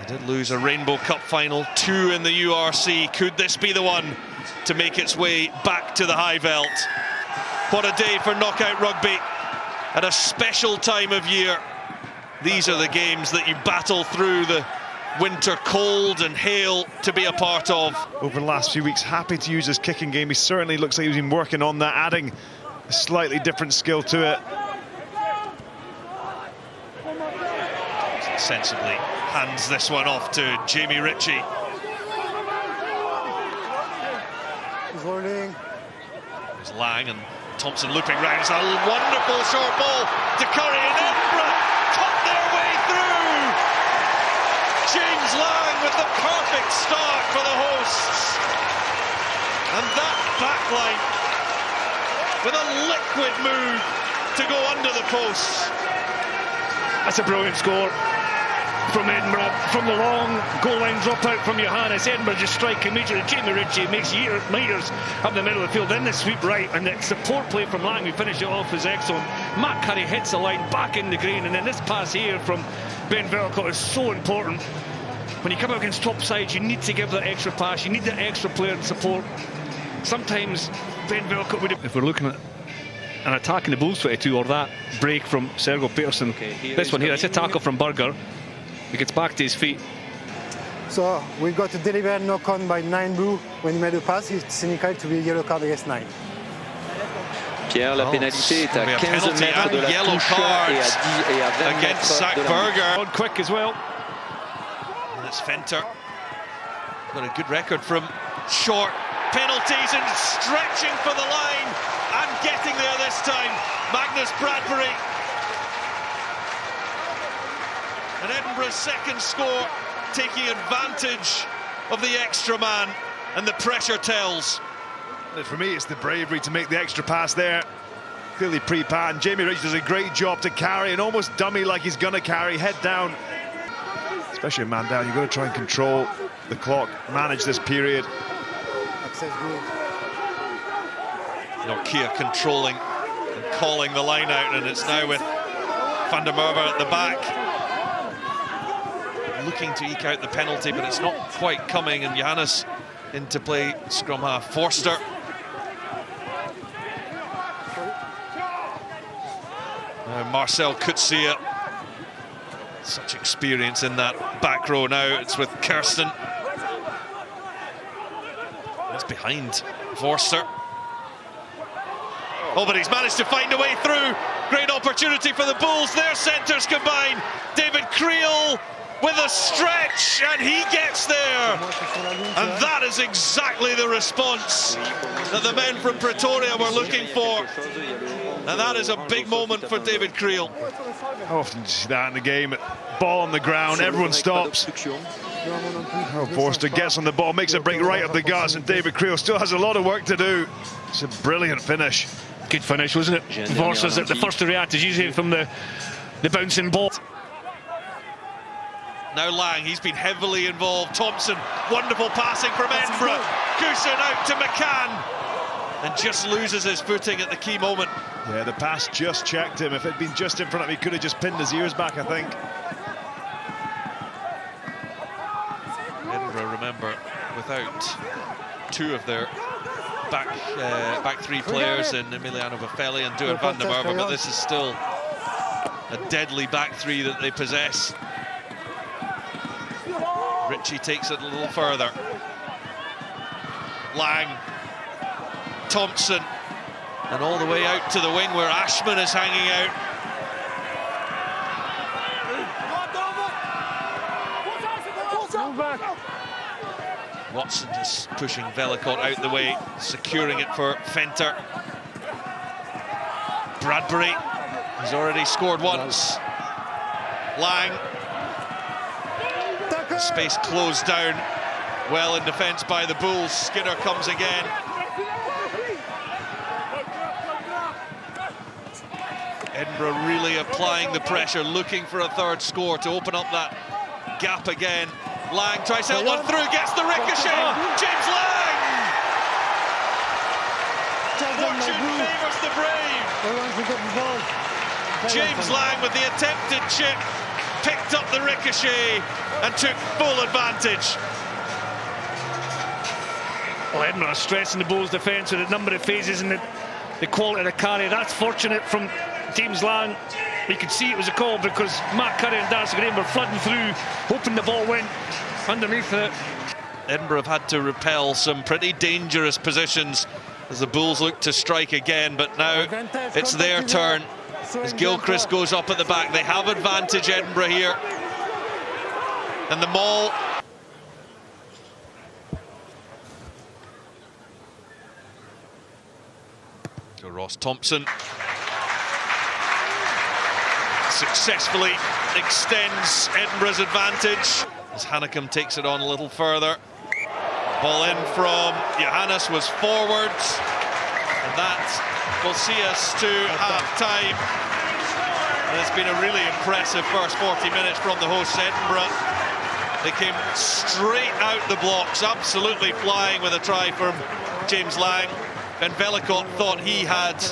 They did lose a Rainbow Cup final, 2 in the URC. Could this be the one to make its way back to the high veld? What a day for knockout rugby at a special time of year. These are the games that you battle through the winter cold and hail to be a part of. Over the last few weeks, happy to use his kicking game. He certainly looks like he's been working on that, adding a slightly different skill to it. Sensibly hands this one off to Jamie Ritchie. He's holding. There's Lang and Thompson looping round. It's a wonderful short ball to Curry, and Edinburgh cut their way through. James Lang with the perfect start for the hosts. And that backline with a liquid move to go under the posts. That's a brilliant score from Edinburgh, from the long goal line drop out from Johannes. Edinburgh just strike immediately. Jamie Ritchie makes meters up the middle of the field, then the sweep right, and the support play from Lang, we finish it off, is excellent. Matt Curry hits the line back in the green, and then this pass here from Ben Velcott is so important. When you come up against top sides, you need to give that extra pass, you need that extra player and support. Sometimes Ben Velcott would have... If we're looking at an attack in the Bulls 22, or that break from Sergo Peterson, this one here, it's a tackle from Berger. He gets back to his feet. So we got to deliver knock on by 9 blue when he made a pass. It's cynical to be a yellow card against 9. Pierre, la pénalité est à 15 mètres de la touche et à 20 against Zach mètres de Berger. On quick as well. And it's Fenter. Got a good record from short penalties and stretching for the line and getting there this time. Magnus Bradbury. And Edinburgh's second score, taking advantage of the extra man, and the pressure tells. For me, it's the bravery to make the extra pass there. Clearly pre-planned. Jamie Ritchie does a great job to carry and almost dummy like he's going to carry, head down. Especially a man down, you've got to try and control the clock, manage this period. Access good. Nokia controlling and calling the line out, and it's now with Van der Merwe at the back. Looking to eke out the penalty, but it's not quite coming, and Johannes into play, scrum half. Forster. Marcel Kutsia. Such experience in that back row now. It's with Kirsten. It's behind Forster. Oh, but he's managed to find a way through. Great opportunity for the Bulls. Their centres combine. David Creel with a stretch, and he gets there. And that is exactly the response that the men from Pretoria were looking for. And that is a big moment for David Creel. How often do you see that in the game? Ball on the ground, everyone stops. Oh, Forster gets on the ball, makes a break right up the guts, and David Creel still has a lot of work to do. It's a brilliant finish. Good finish, wasn't it? Forster's the first to react is usually from the bouncing ball. Now Lang, he's been heavily involved. Thompson, wonderful passing from Edinburgh. Goosen out to McCann, and just loses his footing at the key moment. Yeah, the pass just checked him. If it had been just in front of him, he could have just pinned his ears back, I think. Edinburgh, remember, without 2 of their back 3 players in Emiliano Boffelli and Duan van der Merwe, but this is still a deadly back 3 that they possess. Ritchie takes it a little further. Lang, Thompson, and all the way out to the wing where Ashman is hanging out. Watson just pushing Vellicott out the way, securing it for Fenter. Bradbury, he's already scored once. Lang. The space closed down well in defence by the Bulls. Skinner comes again. Edinburgh really applying the pressure, looking for a third score to open up that gap again. Lang tries to help one through, gets the ricochet. James Lang! Fortune favours the brave. James Lang with the attempted chip, picked up the ricochet and took full advantage. Well, Edinburgh are stressing the Bulls' defence with a number of phases and the quality of the carry. That's fortunate from James Lang. You could see it was a call because Matt Curry and Darcy Graham were flooding through, hoping the ball went underneath it. Edinburgh have had to repel some pretty dangerous positions as the Bulls look to strike again, but now it's their turn as Gilchrist goes up at the back. They have advantage, Edinburgh, here. And the maul. So Ross Thompson successfully extends Edinburgh's advantage as Hannacum takes it on a little further. Ball in from Johannes was forwards, and that will see us to half-time. And it's been a really impressive first 40 minutes from the hosts, Edinburgh. They came straight out the blocks, absolutely flying with a try from James Lang. Ben Velicott thought he had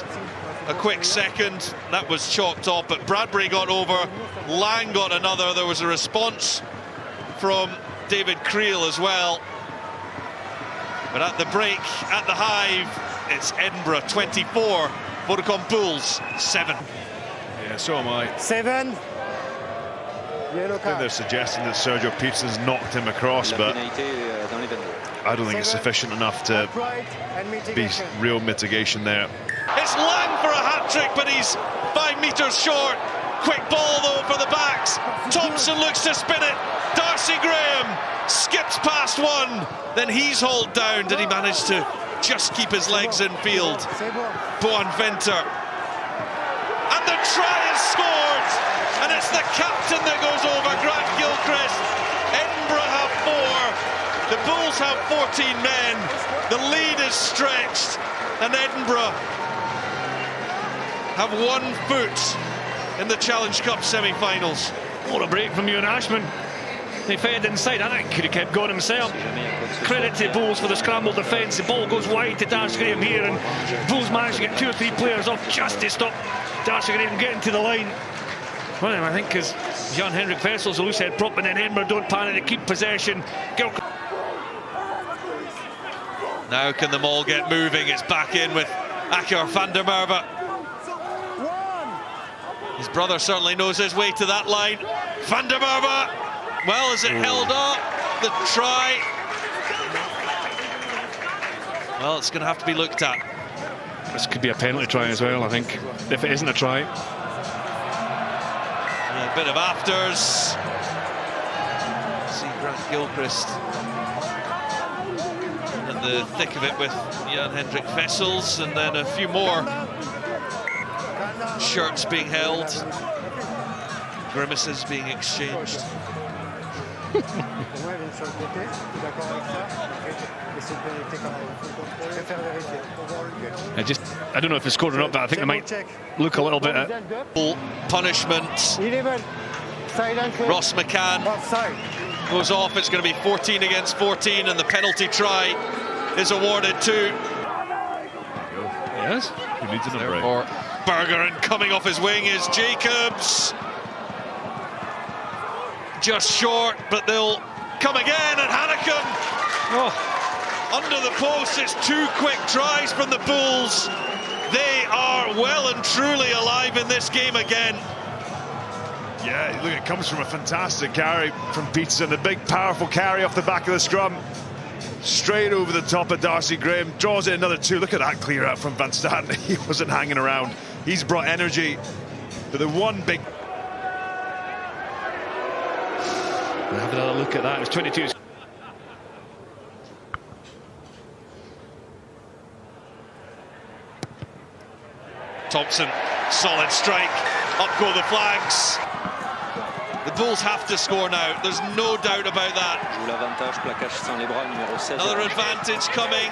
a quick second. That was chalked off, but Bradbury got over, Lang got another. There was a response from David Creel as well. But at the break, at the Hive, it's Edinburgh 24, Vodacom Bulls 7. Yeah, so am I. 7. Yellow I think card. they're suggesting that Sergio Peterson's knocked him across, but I don't think it's sufficient enough to be real mitigation there. It's Lang for a hat-trick, but he's 5 metres short. Quick ball, though, for the backs. Thompson looks to spin it. Darcy Graham skips past one. Then he's hauled down. Did he manage to just keep his legs in field? Boanventer. And the try is scored. And it's the captain that goes over, Grant Gilchrist. Edinburgh have 4. The Bulls have 14 men. The lead is stretched. And Edinburgh have 1 foot in the Challenge Cup semi-finals. What a break from Ewan Ashman. He fed inside. I think he could have kept going himself. Credit to the Bulls for the scrambled defence. The ball goes wide to Darcy Graham here, and Bulls managed to get 2 or 3 players off just to stop Darcy Graham getting to the line. Well, I think as Jan-Henrik Vessel's a loose head prop, and then Edinburgh don't panic, they keep possession. Now can the maul get moving? It's back in with Akker van der Merwe. His brother certainly knows his way to that line. Van der Merwe. Well, is it held up? The try. Well, it's going to have to be looked at. This could be a penalty try as well, I think, if it isn't a try. Yeah, a bit of afters. See Grant Gilchrist in the thick of it with Jan-Hendrik Vessels, and then a few more shirts being held, grimaces being exchanged. I don't know if it's scored or not, but I think they might look a little bit at Punishment. Ross McCann goes off. It's going to be 14 against 14, and the penalty try is awarded to. Yes, he needs a break. Or Berger, and coming off his wing is Jacobs. Just short, but they'll come again, and Hannacum under the post. It's 2 quick tries from the Bulls. They are well and truly alive in this game again. Yeah, look, it comes from a fantastic carry from Peterson, a big, powerful carry off the back of the scrum. Straight over the top of Darcy Graham, draws it another 2. Look at that clear out from Van Staden. He wasn't hanging around. He's brought energy. But the one big... We'll have another look at that. It was 22. Thompson, solid strike. Up go the flags. The Bulls have to score now. There's no doubt about that. Another advantage coming.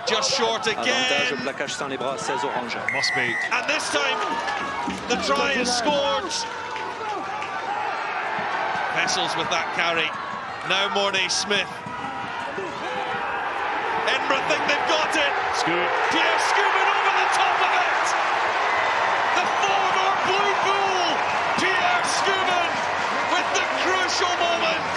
Just short again. Must be. And this time, the try is scored. Vessels with that carry. Now Mornay Smith. Edinburgh think they've got it. Pierre Scoobin over the top of it. The former Blue Bull, Pierre Scoobin, the crucial moment.